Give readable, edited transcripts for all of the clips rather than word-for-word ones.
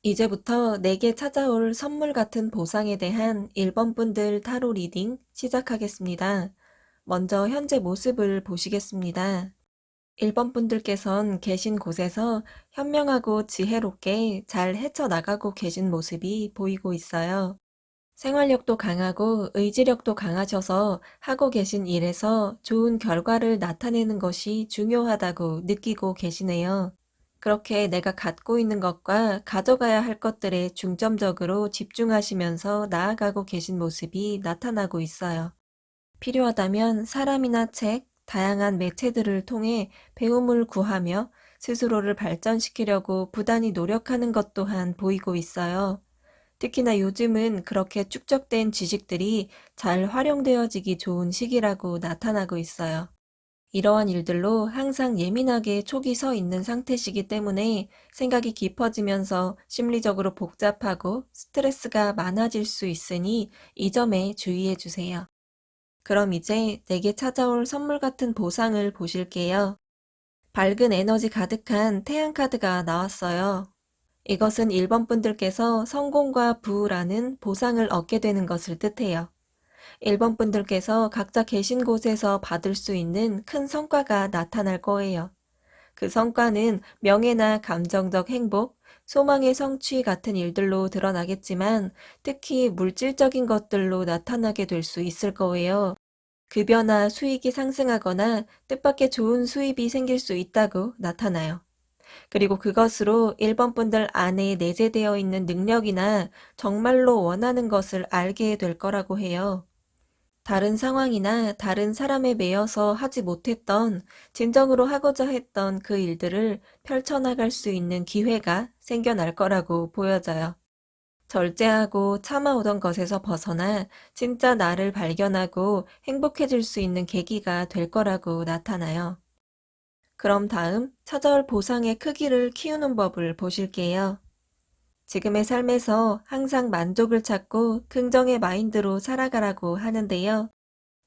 이제부터 내게 찾아올 선물 같은 보상에 대한 1번 분들 타로 리딩 시작하겠습니다. 먼저 현재 모습을 보시겠습니다. 1번 분들께선 계신 곳에서 현명하고 지혜롭게 잘 헤쳐나가고 계신 모습이 보이고 있어요. 생활력도 강하고 의지력도 강하셔서 하고 계신 일에서 좋은 결과를 나타내는 것이 중요하다고 느끼고 계시네요. 그렇게 내가 갖고 있는 것과 가져가야 할 것들에 중점적으로 집중하시면서 나아가고 계신 모습이 나타나고 있어요. 필요하다면 사람이나 책, 다양한 매체들을 통해 배움을 구하며 스스로를 발전시키려고 부단히 노력하는 것 또한 보이고 있어요. 특히나 요즘은 그렇게 축적된 지식들이 잘 활용되어지기 좋은 시기라고 나타나고 있어요. 이러한 일들로 항상 예민하게 촉이 서 있는 상태시기 때문에 생각이 깊어지면서 심리적으로 복잡하고 스트레스가 많아질 수 있으니 이 점에 주의해 주세요. 그럼 이제 내게 찾아올 선물 같은 보상을 보실게요. 밝은 에너지 가득한 태양 카드가 나왔어요. 이것은 1번 분들께서 성공과 부라는 보상을 얻게 되는 것을 뜻해요. 1번 분들께서 각자 계신 곳에서 받을 수 있는 큰 성과가 나타날 거예요. 그 성과는 명예나 감정적 행복, 소망의 성취 같은 일들로 드러나겠지만 특히 물질적인 것들로 나타나게 될 수 있을 거예요. 급여나 수익이 상승하거나 뜻밖의 좋은 수입이 생길 수 있다고 나타나요. 그리고 그것으로 1번 분들 안에 내재되어 있는 능력이나 정말로 원하는 것을 알게 될 거라고 해요. 다른 상황이나 다른 사람에 매여서 하지 못했던 진정으로 하고자 했던 그 일들을 펼쳐나갈 수 있는 기회가 생겨날 거라고 보여져요. 절제하고 참아오던 것에서 벗어나 진짜 나를 발견하고 행복해질 수 있는 계기가 될 거라고 나타나요. 그럼 다음 찾아올 보상의 크기를 키우는 법을 보실게요. 지금의 삶에서 항상 만족을 찾고 긍정의 마인드로 살아가라고 하는데요.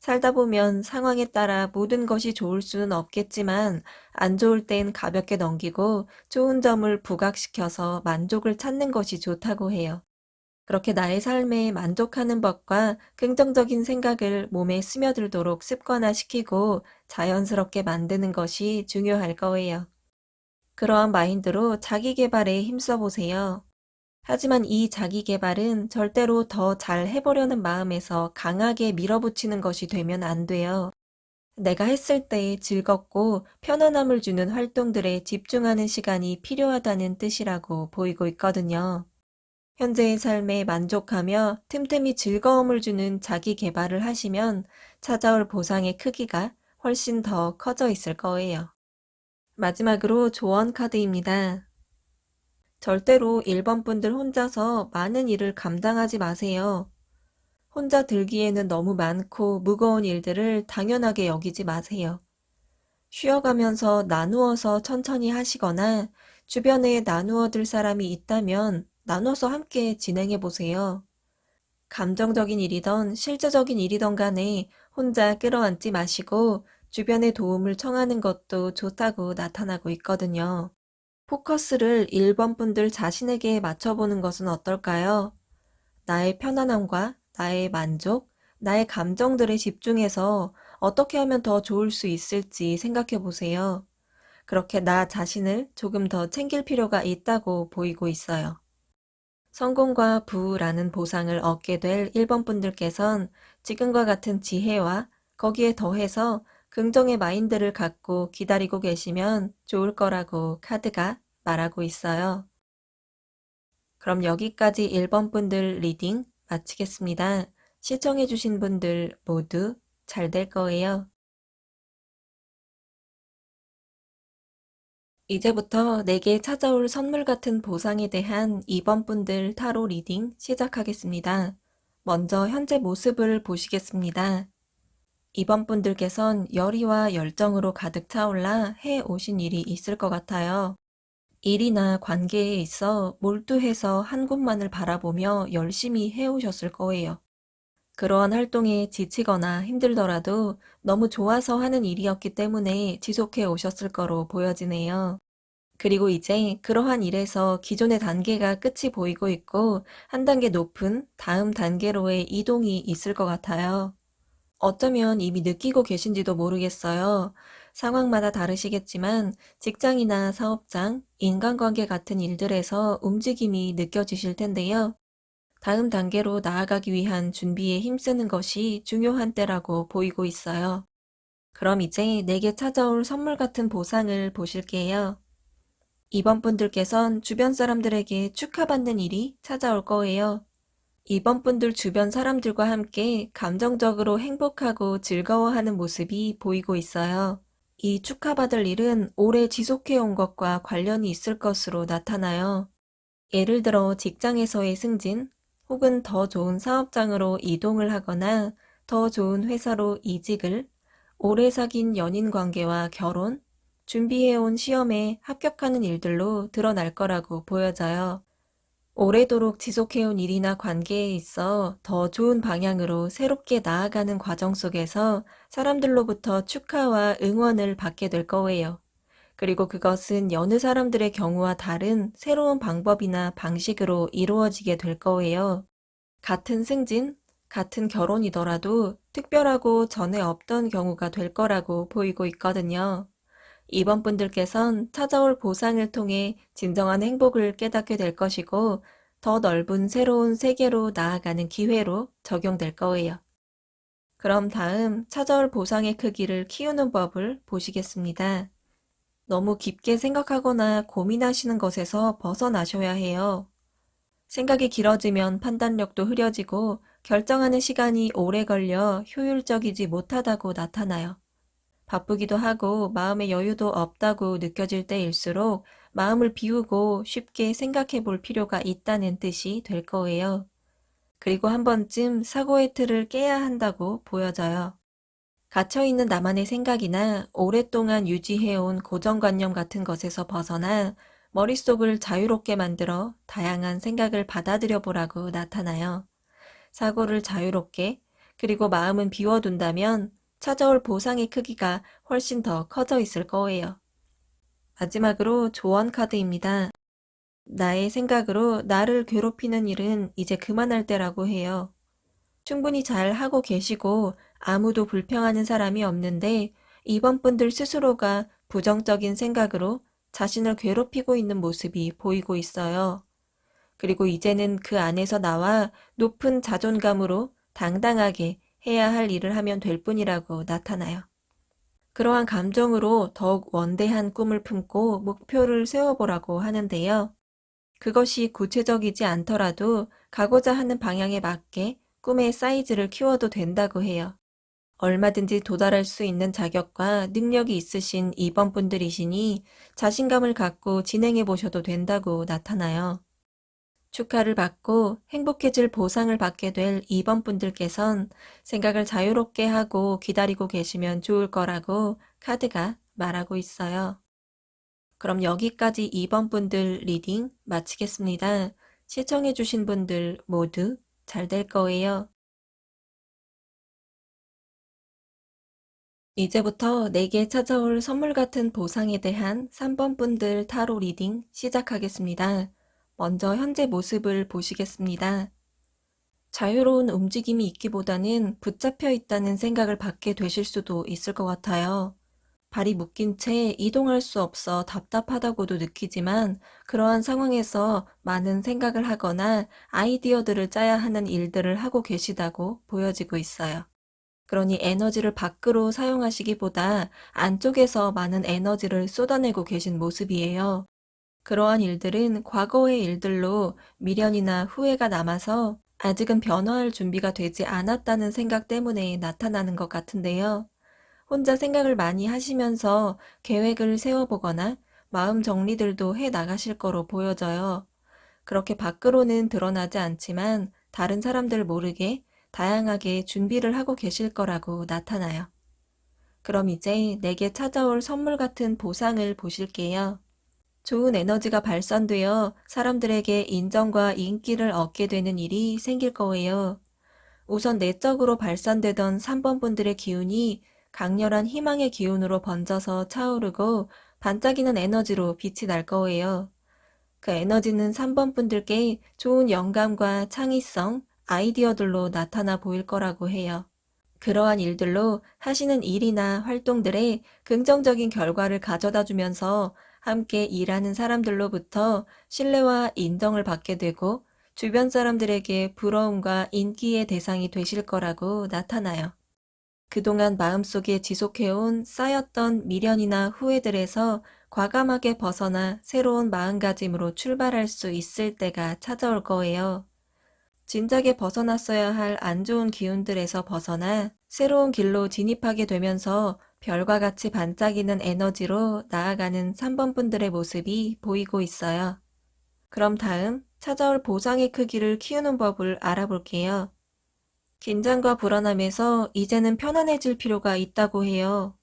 살다 보면 상황에 따라 모든 것이 좋을 수는 없겠지만 안 좋을 땐 가볍게 넘기고 좋은 점을 부각시켜서 만족을 찾는 것이 좋다고 해요. 그렇게 나의 삶에 만족하는 법과 긍정적인 생각을 몸에 스며들도록 습관화시키고 자연스럽게 만드는 것이 중요할 거예요. 그러한 마인드로 자기 개발에 힘써 보세요. 하지만 이 자기 개발은 절대로 더 잘 해보려는 마음에서 강하게 밀어붙이는 것이 되면 안 돼요. 내가 했을 때 즐겁고 편안함을 주는 활동들에 집중하는 시간이 필요하다는 뜻이라고 보이고 있거든요. 현재의 삶에 만족하며 틈틈이 즐거움을 주는 자기 개발을 하시면 찾아올 보상의 크기가 훨씬 더 커져 있을 거예요. 마지막으로 조언 카드입니다. 절대로 1번 분들 혼자서 많은 일을 감당하지 마세요. 혼자 들기에는 너무 많고 무거운 일들을 당연하게 여기지 마세요. 쉬어가면서 나누어서 천천히 하시거나 주변에 나누어 들 사람이 있다면 나눠서 함께 진행해 보세요. 감정적인 일이던 실제적인 일이던 간에 혼자 끌어안지 마시고 주변의 도움을 청하는 것도 좋다고 나타나고 있거든요. 포커스를 1번 분들 자신에게 맞춰보는 것은 어떨까요? 나의 편안함과 나의 만족, 나의 감정들에 집중해서 어떻게 하면 더 좋을 수 있을지 생각해 보세요. 그렇게 나 자신을 조금 더 챙길 필요가 있다고 보이고 있어요. 성공과 부라는 보상을 얻게 될 1번 분들께선 지금과 같은 지혜와 거기에 더해서 긍정의 마인드를 갖고 기다리고 계시면 좋을 거라고 카드가 말하고 있어요. 그럼 여기까지 1번 분들 리딩 마치겠습니다. 시청해주신 분들 모두 잘 될 거예요. 이제부터 내게 찾아올 선물 같은 보상에 대한 2번 분들 타로 리딩 시작하겠습니다. 먼저 현재 모습을 보시겠습니다. 2번 분들께선 열의와 열정으로 가득 차올라 해 오신 일이 있을 것 같아요. 일이나 관계에 있어 몰두해서 한 곳만을 바라보며 열심히 해오셨을 거예요. 그러한 활동에 지치거나 힘들더라도 너무 좋아서 하는 일이었기 때문에 지속해 오셨을 거로 보여지네요. 그리고 이제 그러한 일에서 기존의 단계가 끝이 보이고 있고 한 단계 높은 다음 단계로의 이동이 있을 것 같아요. 어쩌면 이미 느끼고 계신지도 모르겠어요. 상황마다 다르시겠지만 직장이나 사업장, 인간관계 같은 일들에서 움직임이 느껴지실 텐데요. 다음 단계로 나아가기 위한 준비에 힘쓰는 것이 중요한 때라고 보이고 있어요. 그럼 이제 내게 찾아올 선물 같은 보상을 보실게요. 이번 분들께선 주변 사람들에게 축하받는 일이 찾아올 거예요. 이번 분들 주변 사람들과 함께 감정적으로 행복하고 즐거워하는 모습이 보이고 있어요. 이 축하받을 일은 오래 지속해온 것과 관련이 있을 것으로 나타나요. 예를 들어 직장에서의 승진, 혹은 더 좋은 사업장으로 이동을 하거나 더 좋은 회사로 이직을, 오래 사귄 연인 관계와 결혼, 준비해온 시험에 합격하는 일들로 드러날 거라고 보여져요. 오래도록 지속해온 일이나 관계에 있어 더 좋은 방향으로 새롭게 나아가는 과정 속에서 사람들로부터 축하와 응원을 받게 될 거예요. 그리고 그것은 여느 사람들의 경우와 다른 새로운 방법이나 방식으로 이루어지게 될 거예요. 같은 승진, 같은 결혼이더라도 특별하고 전에 없던 경우가 될 거라고 보이고 있거든요. 이번 분들께선 찾아올 보상을 통해 진정한 행복을 깨닫게 될 것이고 더 넓은 새로운 세계로 나아가는 기회로 적용될 거예요. 그럼 다음 찾아올 보상의 크기를 키우는 법을 보시겠습니다. 너무 깊게 생각하거나 고민하시는 것에서 벗어나셔야 해요. 생각이 길어지면 판단력도 흐려지고 결정하는 시간이 오래 걸려 효율적이지 못하다고 나타나요. 바쁘기도 하고 마음의 여유도 없다고 느껴질 때일수록 마음을 비우고 쉽게 생각해 볼 필요가 있다는 뜻이 될 거예요. 그리고 한 번쯤 사고의 틀을 깨야 한다고 보여져요. 갇혀있는 나만의 생각이나 오랫동안 유지해온 고정관념 같은 것에서 벗어나 머릿속을 자유롭게 만들어 다양한 생각을 받아들여 보라고 나타나요. 사고를 자유롭게, 그리고 마음은 비워둔다면 찾아올 보상의 크기가 훨씬 더 커져 있을 거예요. 마지막으로 조언 카드입니다. 나의 생각으로 나를 괴롭히는 일은 이제 그만할 때라고 해요. 충분히 잘 하고 계시고 아무도 불평하는 사람이 없는데 이번 분들 스스로가 부정적인 생각으로 자신을 괴롭히고 있는 모습이 보이고 있어요. 그리고 이제는 그 안에서 나와 높은 자존감으로 당당하게 해야 할 일을 하면 될 뿐이라고 나타나요. 그러한 감정으로 더욱 원대한 꿈을 품고 목표를 세워보라고 하는데요. 그것이 구체적이지 않더라도 가고자 하는 방향에 맞게 꿈의 사이즈를 키워도 된다고 해요. 얼마든지 도달할 수 있는 자격과 능력이 있으신 2번 분들이시니 자신감을 갖고 진행해 보셔도 된다고 나타나요. 축하를 받고 행복해질 보상을 받게 될 2번 분들께선 생각을 자유롭게 하고 기다리고 계시면 좋을 거라고 카드가 말하고 있어요. 그럼 여기까지 2번 분들 리딩 마치겠습니다. 시청해주신 분들 모두 잘 될 거예요. 이제부터 내게 찾아올 선물 같은 보상에 대한 3번 분들 타로 리딩 시작하겠습니다. 먼저 현재 모습을 보시겠습니다. 자유로운 움직임이 있기보다는 붙잡혀 있다는 생각을 받게 되실 수도 있을 것 같아요. 발이 묶인 채 이동할 수 없어 답답하다고도 느끼지만 그러한 상황에서 많은 생각을 하거나 아이디어들을 짜야 하는 일들을 하고 계시다고 보여지고 있어요. 그러니 에너지를 밖으로 사용하시기보다 안쪽에서 많은 에너지를 쏟아내고 계신 모습이에요. 그러한 일들은 과거의 일들로 미련이나 후회가 남아서 아직은 변화할 준비가 되지 않았다는 생각 때문에 나타나는 것 같은데요. 혼자 생각을 많이 하시면서 계획을 세워보거나 마음 정리들도 해 나가실 거로 보여져요. 그렇게 밖으로는 드러나지 않지만 다른 사람들 모르게 다양하게 준비를 하고 계실 거라고 나타나요. 그럼 이제 내게 찾아올 선물 같은 보상을 보실게요. 좋은 에너지가 발산되어 사람들에게 인정과 인기를 얻게 되는 일이 생길 거예요. 우선 내적으로 발산되던 3번 분들의 기운이 강렬한 희망의 기운으로 번져서 차오르고 반짝이는 에너지로 빛이 날 거예요. 그 에너지는 3번 분들께 좋은 영감과 창의성, 아이디어들로 나타나 보일 거라고 해요. 그러한 일들로 하시는 일이나 활동들에 긍정적인 결과를 가져다 주면서 함께 일하는 사람들로부터 신뢰와 인정을 받게 되고 주변 사람들에게 부러움과 인기의 대상이 되실 거라고 나타나요. 그동안 마음속에 지속해온 쌓였던 미련이나 후회들에서 과감하게 벗어나 새로운 마음가짐으로 출발할 수 있을 때가 찾아올 거예요. 진작에 벗어났어야 할 안 좋은 기운들에서 벗어나 새로운 길로 진입하게 되면서 별과 같이 반짝이는 에너지로 나아가는 3번 분들의 모습이 보이고 있어요. 그럼 다음 찾아올 보상의 크기를 키우는 법을 알아볼게요. 긴장과 불안함에서 이제는 편안해질 필요가 있다고 해요.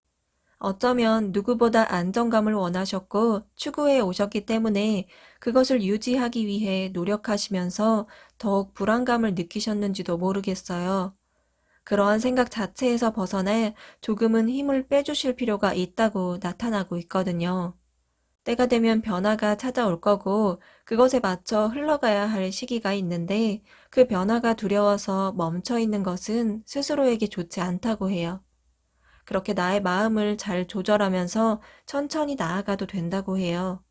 어쩌면 누구보다 안정감을 원하셨고 추구해 오셨기 때문에 그것을 유지하기 위해 노력하시면서 더욱 불안감을 느끼셨는지도 모르겠어요. 그러한 생각 자체에서 벗어나 조금은 힘을 빼주실 필요가 있다고 나타나고 있거든요. 때가 되면 변화가 찾아올 거고 그것에 맞춰 흘러가야 할 시기가 있는데 그 변화가 두려워서 멈춰 있는 것은 스스로에게 좋지 않다고 해요. 그렇게 나의 마음을 잘 조절하면서 천천히 나아가도 된다고 해요.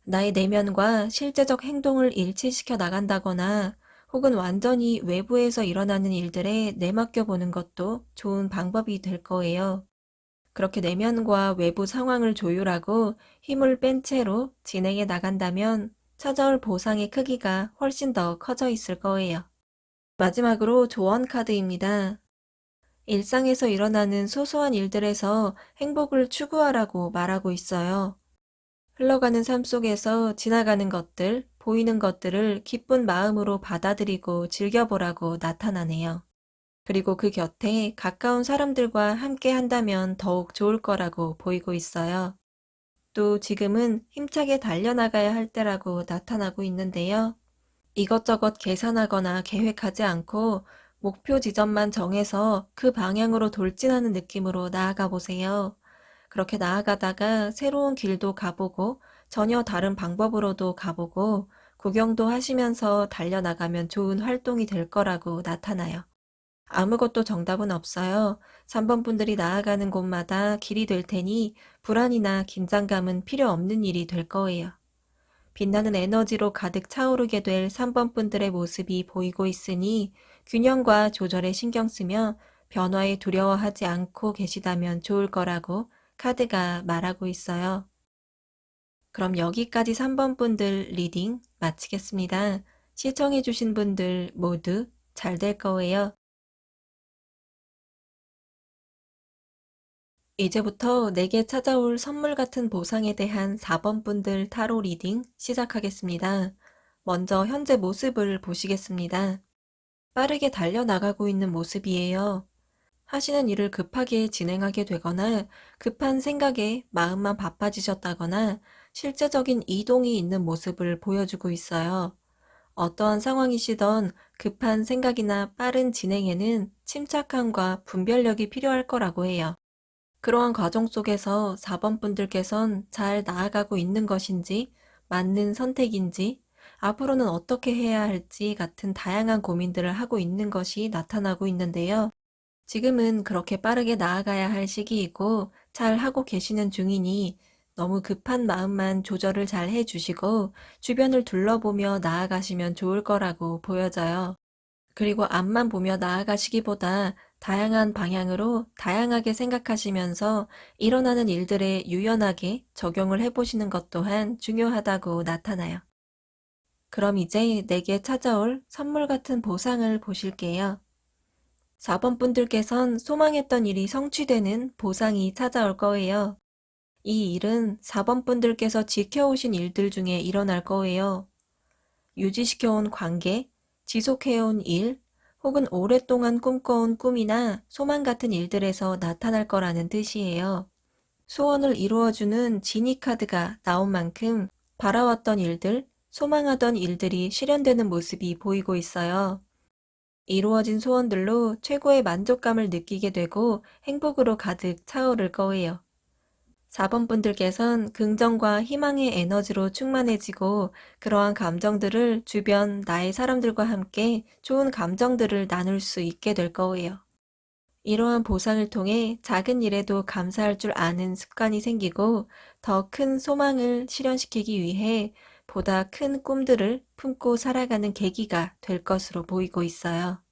나의 내면과 실제적 행동을 일치시켜 나간다거나 혹은 완전히 외부에서 일어나는 일들에 내맡겨 보는 것도 좋은 방법이 될 거예요. 그렇게 내면과 외부 상황을 조율하고 힘을 뺀 채로 진행해 나간다면 찾아올 보상의 크기가 훨씬 더 커져 있을 거예요. 마지막으로 조언 카드입니다. 일상에서 일어나는 소소한 일들에서 행복을 추구하라고 말하고 있어요. 흘러가는 삶 속에서 지나가는 것들, 보이는 것들을 기쁜 마음으로 받아들이고 즐겨보라고 나타나네요. 그리고 그 곁에 가까운 사람들과 함께 한다면 더욱 좋을 거라고 보이고 있어요. 또 지금은 힘차게 달려나가야 할 때라고 나타나고 있는데요. 이것저것 계산하거나 계획하지 않고 목표 지점만 정해서 그 방향으로 돌진하는 느낌으로 나아가 보세요. 그렇게 나아가다가 새로운 길도 가보고 전혀 다른 방법으로도 가보고 구경도 하시면서 달려나가면 좋은 활동이 될 거라고 나타나요. 아무것도 정답은 없어요. 3번 분들이 나아가는 곳마다 길이 될 테니 불안이나 긴장감은 필요 없는 일이 될 거예요. 빛나는 에너지로 가득 차오르게 될 3번 분들의 모습이 보이고 있으니 균형과 조절에 신경 쓰며 변화에 두려워하지 않고 계시다면 좋을 거라고 카드가 말하고 있어요. 그럼 여기까지 3번 분들 리딩 마치겠습니다. 시청해주신 분들 모두 잘 될 거예요. 이제부터 내게 찾아올 선물 같은 보상에 대한 4번 분들 타로 리딩 시작하겠습니다. 먼저 현재 모습을 보시겠습니다. 빠르게 달려나가고 있는 모습이에요. 하시는 일을 급하게 진행하게 되거나 급한 생각에 마음만 바빠지셨다거나 실제적인 이동이 있는 모습을 보여주고 있어요. 어떠한 상황이시던 급한 생각이나 빠른 진행에는 침착함과 분별력이 필요할 거라고 해요. 그러한 과정 속에서 4번 분들께선 잘 나아가고 있는 것인지, 맞는 선택인지, 앞으로는 어떻게 해야 할지 같은 다양한 고민들을 하고 있는 것이 나타나고 있는데요. 지금은 그렇게 빠르게 나아가야 할 시기이고 잘 하고 계시는 중이니 너무 급한 마음만 조절을 잘 해주시고 주변을 둘러보며 나아가시면 좋을 거라고 보여져요. 그리고 앞만 보며 나아가시기보다 다양한 방향으로 다양하게 생각하시면서 일어나는 일들에 유연하게 적용을 해보시는 것 또한 중요하다고 나타나요. 그럼 이제 내게 찾아올 선물 같은 보상을 보실게요. 4번 분들께선 소망했던 일이 성취되는 보상이 찾아올 거예요. 이 일은 4번 분들께서 지켜오신 일들 중에 일어날 거예요. 유지시켜온 관계, 지속해온 일, 혹은 오랫동안 꿈꿔온 꿈이나 소망 같은 일들에서 나타날 거라는 뜻이에요. 소원을 이루어주는 지니 카드가 나온 만큼 바라왔던 일들, 소망하던 일들이 실현되는 모습이 보이고 있어요. 이루어진 소원들로 최고의 만족감을 느끼게 되고 행복으로 가득 차오를 거예요. 4번 분들께선 긍정과 희망의 에너지로 충만해지고 그러한 감정들을 주변 나의 사람들과 함께 좋은 감정들을 나눌 수 있게 될 거예요. 이러한 보상을 통해 작은 일에도 감사할 줄 아는 습관이 생기고 더 큰 소망을 실현시키기 위해 보다 큰 꿈들을 품고 살아가는 계기가 될 것으로 보이고 있어요.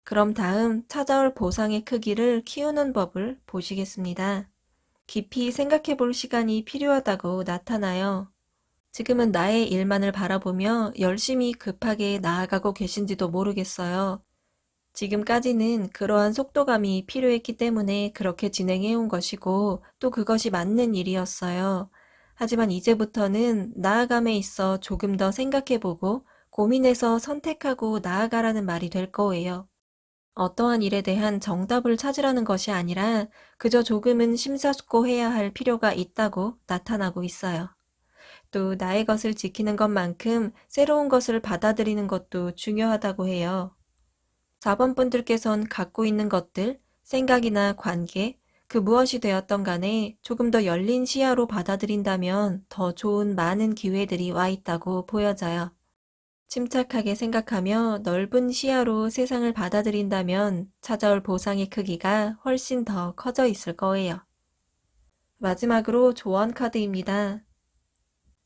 그럼 다음 찾아올 보상의 크기를 키우는 법을 보시겠습니다. 깊이 생각해 볼 시간이 필요하다고 나타나요. 지금은 나의 일만을 바라보며 열심히 급하게 나아가고 계신지도 모르겠어요. 지금까지는 그러한 속도감이 필요했기 때문에 그렇게 진행해 온 것이고 또 그것이 맞는 일이었어요. 하지만 이제부터는 나아감에 있어 조금 더 생각해 보고 고민해서 선택하고 나아가라는 말이 될 거예요. 어떠한 일에 대한 정답을 찾으라는 것이 아니라 그저 조금은 심사숙고해야 할 필요가 있다고 나타나고 있어요. 또 나의 것을 지키는 것만큼 새로운 것을 받아들이는 것도 중요하다고 해요. 4번 분들께선 갖고 있는 것들, 생각이나 관계, 그 무엇이 되었던 간에 조금 더 열린 시야로 받아들인다면 더 좋은 많은 기회들이 와 있다고 보여져요. 침착하게 생각하며 넓은 시야로 세상을 받아들인다면 찾아올 보상의 크기가 훨씬 더 커져 있을 거예요. 마지막으로 조언 카드입니다.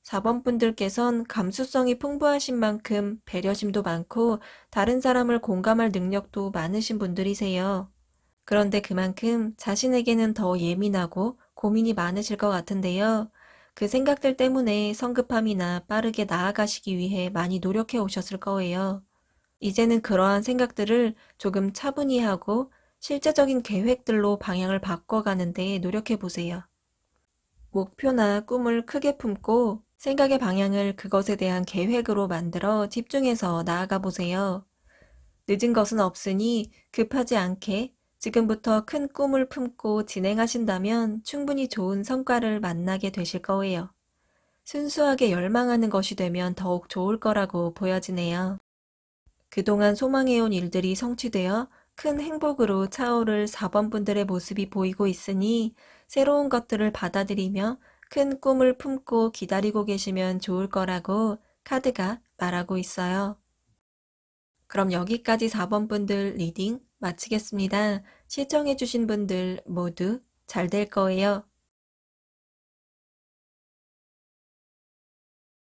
4번 분들께선 감수성이 풍부하신 만큼 배려심도 많고 다른 사람을 공감할 능력도 많으신 분들이세요. 그런데 그만큼 자신에게는 더 예민하고 고민이 많으실 것 같은데요. 그 생각들 때문에 성급함이나 빠르게 나아가시기 위해 많이 노력해 오셨을 거예요. 이제는 그러한 생각들을 조금 차분히 하고 실제적인 계획들로 방향을 바꿔가는데 노력해 보세요. 목표나 꿈을 크게 품고 생각의 방향을 그것에 대한 계획으로 만들어 집중해서 나아가 보세요. 늦은 것은 없으니 급하지 않게 지금부터 큰 꿈을 품고 진행하신다면 충분히 좋은 성과를 만나게 되실 거예요. 순수하게 열망하는 것이 되면 더욱 좋을 거라고 보여지네요. 그동안 소망해온 일들이 성취되어 큰 행복으로 차오를 4번 분들의 모습이 보이고 있으니 새로운 것들을 받아들이며 큰 꿈을 품고 기다리고 계시면 좋을 거라고 카드가 말하고 있어요. 그럼 여기까지 4번 분들 리딩 마치겠습니다. 시청해주신 분들 모두 잘 될 거예요.